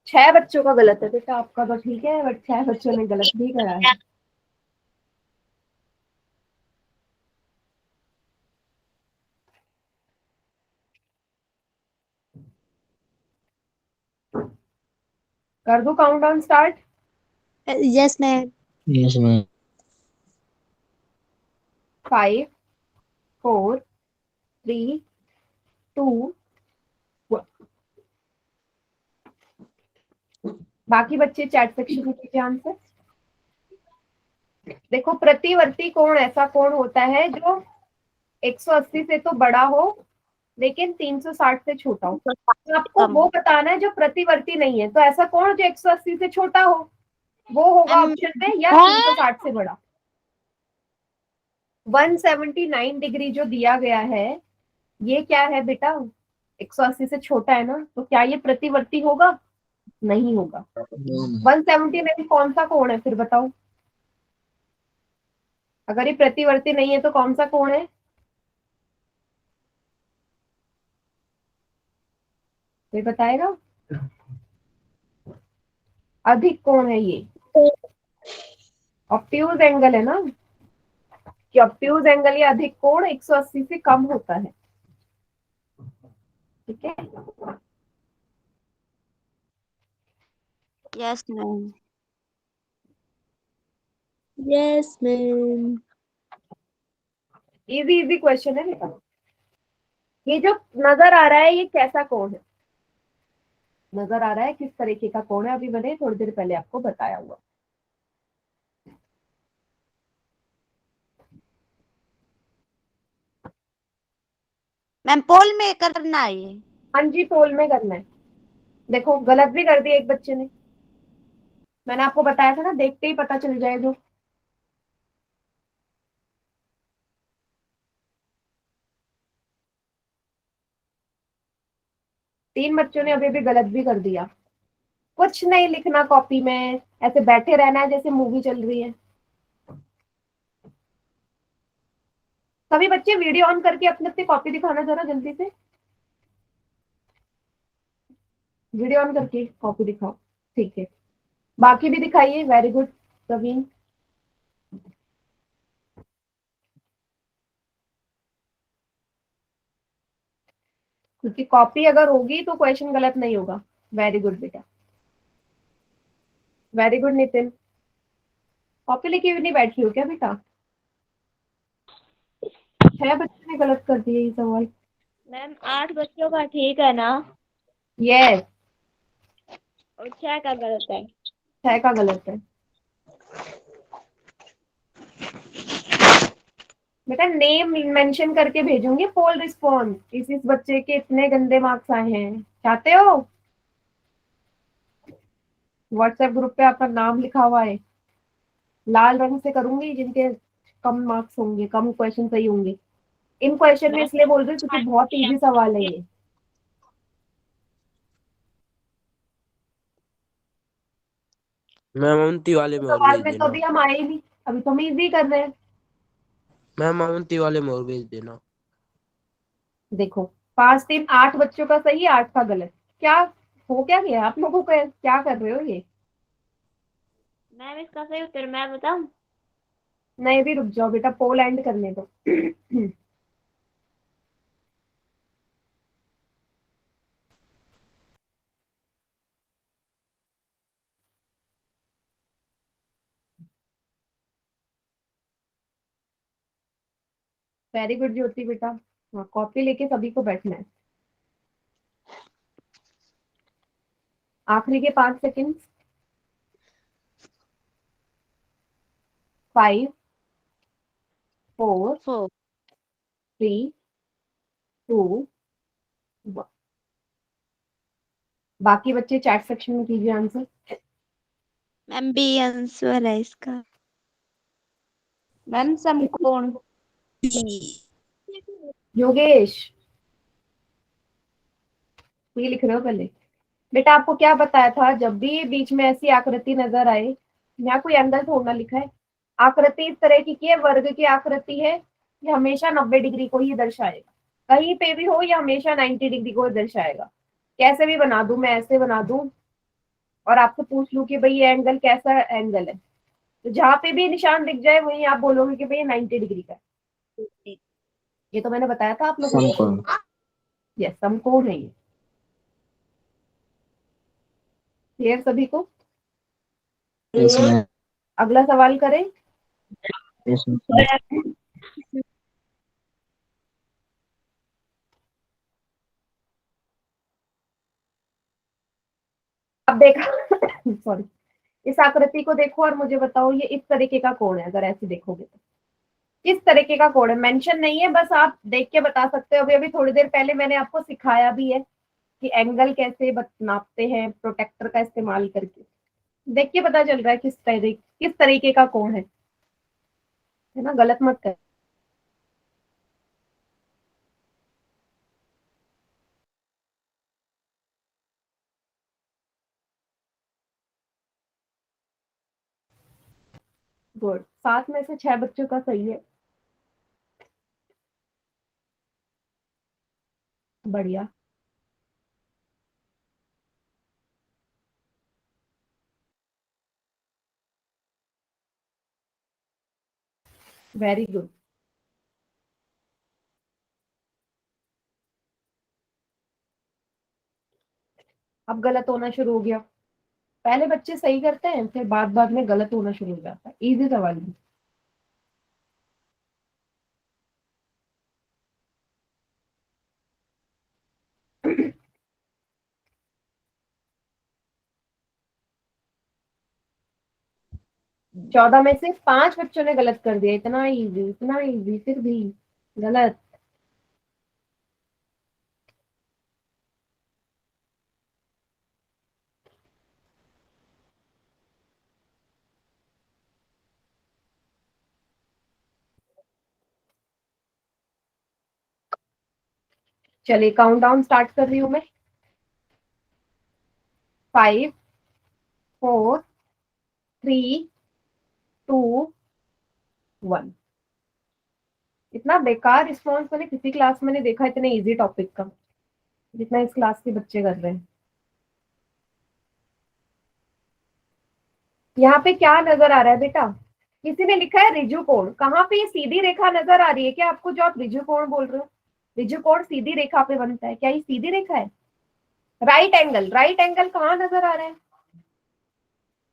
6 बच्चों का गलत है बेटा, आपका तो ठीक है, बट 6 बच्चों ने गलत भी करा है। कर दो countdown start. Yes ma'am. Yes, ma'am. 5 4 3 2 1। बाकी बच्चे चैट सेक्शन में कीजिए आंसर। देखो प्रतिवर्ती कोण ऐसा कोण होता है जो 180 से तो बड़ा हो लेकिन 360 से छोटा हो। तो आपको कम। वो बताना है जो प्रतिवर्ती नहीं है। तो ऐसा कोण जो 180 से छोटा हो, वो होगा ऑप्शन में, या 360 से बड़ा। 179 डिग्री जो दिया गया है, ये क्या है बेटा? 180 से छोटा है ना, तो क्या ये प्रतिवर्ती होगा? नहीं होगा। No, ma'am. 179 कौन सा कोण है फिर बताओ? अगर ये प्रतिवर्ती नहीं है तो कौन सा कोण है? कोई बताएगा? अधिक कोण है ये, ऑब्ट्यूज एंगल है ना, कि ऑब्ट्यूज एंगल या अधिक कोण 180 से कम होता है, ठीक है। Yes ma'am. Yes ma'am. Easy easy question है बेटा। ये जो नजर आ रहा है ये कैसा कोण है? नजर आ रहा है किस तरीके का कोण है? अभी मैंने थोड़ी देर पहले आपको बताया हुआ। मैम पोल में करना है ये। हाँ जी, पोल में करना है। देखो गलत भी कर दिया एक बच्चे ने, मैंने आपको बताया था ना, देखते ही पता चल जाए जो। तीन बच्चों ने अभी भी गलत भी कर दिया। कुछ नहीं लिखना कॉपी में, ऐसे बैठे रहना है जैसे मूवी चल रही है। सभी बच्चे वीडियो ऑन करके अपनी अपनी कॉपी दिखाना जरा जल्दी से। वीडियो ऑन करके कॉपी दिखाओ, ठीक है। बाकी भी दिखाइए। Very good Praveen. क्योंकि कॉपी अगर होगी तो क्वेश्चन गलत नहीं होगा। वेरी गुड बेटा, वेरी गुड नितिन। कॉपी लेके भी नहीं बैठी हो क्या बेटा? 6 बच्चों ने गलत कर दिया ये सवाल। मैम 8 बच्चों का ठीक है ना? यस, और 6 का गलत है। 6 का गलत है। बेटा नेम मेंशन करके भेजूंगी पोल रिस्पॉन्स, इस बच्चे के इतने गंदे मार्क्स आए हैं, चाहते हो? व्हाट्सएप ग्रुप पे आपका नाम लिखा हुआ है, लाल रंग से करूंगी जिनके कम मार्क्स होंगे, कम क्वेश्चन सही होंगे। इन क्वेश्चन में इसलिए बोल रही हूँ क्योंकि बहुत इजी सवाल है ये। मैम 29 वाले में और सवाल भेज में तो देना। अभी हम आए ही नहीं, अभी तो हम इजी कर रहे हैं। मैम 29 वाले में और भेज देना। देखो 5 3 8 बच्चों का सही, 8 का गलत। क्या हो क्या गया आप लोगों को, क्या कर रहे हो ये? मैम इसका सही उत्तर मैं बताऊं? नहीं भी रुक जाओ बेटा, पोल एंड करने दो। वेरी गुड ज्योति बेटा। हाँ, कॉपी लेके सभी को बैठना है। आखिरी के 5 सेकंड। 5 4 4 3 2 1। बाकी बच्चे चैट सेक्शन में कीजिए आंसर। मैम बी आंसर है इसका। मैम समकोण। योगेश ये लिख रहे हो पहले? बेटा आपको क्या बताया था, जब भी बीच में ऐसी आकृति नजर आए, यहाँ कोई एंगल थोड़ा लिखा है, आकृति इस तरह की है, वर्ग की आकृति है, ये हमेशा 90 डिग्री को ही दर्शाएगा। कहीं पे भी हो ये हमेशा 90 डिग्री को ही दर्शाएगा। कैसे भी बना दूं, मैं ऐसे बना दूं और आपसे पूछ लूं कि भाई ये एंगल कैसा एंगल है, तो जहां पे भी निशान दिख जाए वहीं आप बोलोगे कि भाई ये 90 डिग्री का है। ये तो मैंने बताया था आप लोगों को। यस, समकोण है ये। क्लियर सभी को? Yes, ma'am. अगला सवाल करें। Yes, ma'am. अब देखा सॉरी, इस आकृति को देखो और मुझे बताओ ये इस तरीके का कोण है, अगर ऐसे देखोगे तो किस तरीके का कोण है? मेंशन नहीं है, बस आप देख के बता सकते हो। अभी अभी थोड़ी देर पहले मैंने आपको सिखाया भी है कि एंगल कैसे नापते हैं प्रोटेक्टर का इस्तेमाल करके। देख के पता चल रहा है किस तरीके का कोण है ना? गलत मत कर। गुड, 7 में से 6 बच्चों का सही है। बढ़िया, वेरी गुड। अब गलत होना शुरू हो गया। पहले बच्चे सही करते हैं, फिर बाद बाद में गलत होना शुरू हो जाता है। इजी सवाल है। चौदह में से 5 बच्चों ने गलत कर दिया। इतना इजी फिर भी गलत। चलिए काउंटडाउन स्टार्ट कर रही हूं मैं। 5 4 3 2 1। इतना बेकार रिस्पॉन्स मैंने किसी क्लास में नहीं देखा इतने इजी टॉपिक का, जितना इस क्लास के बच्चे कर रहे हैं। यहाँ पे क्या नजर आ रहा है बेटा? किसी ने लिखा है रिजु कोण। कहाँ पे ये सीधी रेखा नजर आ रही है क्या आपको, जो आप रिजु कोण बोल रहे हो? रिजु कोण सीधी रेखा पे बनता है क्या? ये सीधी रेखा है? राइट एंगल, राइट एंगल कहाँ नजर आ रहा है?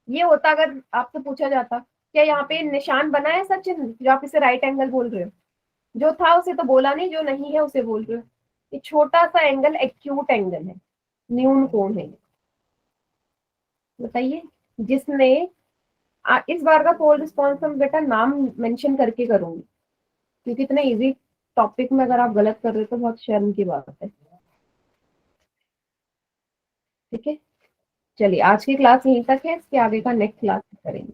ये होता अगर आपसे पूछा जाता क्या यहाँ पे निशान बना है सचिन, जो आप इसे राइट एंगल बोल रहे हो? जो था उसे तो बोला नहीं, जो नहीं है उसे बोल रहे हो। ये छोटा सा एंगल एक्यूट एंगल है, न्यून कोण है। बताइए जिसने इस बार का कोल रिस्पॉन्स हम बेटा नाम मेंशन करके करूंगी, क्योंकि इतने इजी टॉपिक में अगर आप गलत कर रहे हो तो बहुत शर्म की बात है। ठीक है, चलिए आज की क्लास यहीं तक है, इसके आगे का नेक्स्ट क्लास करेंगे।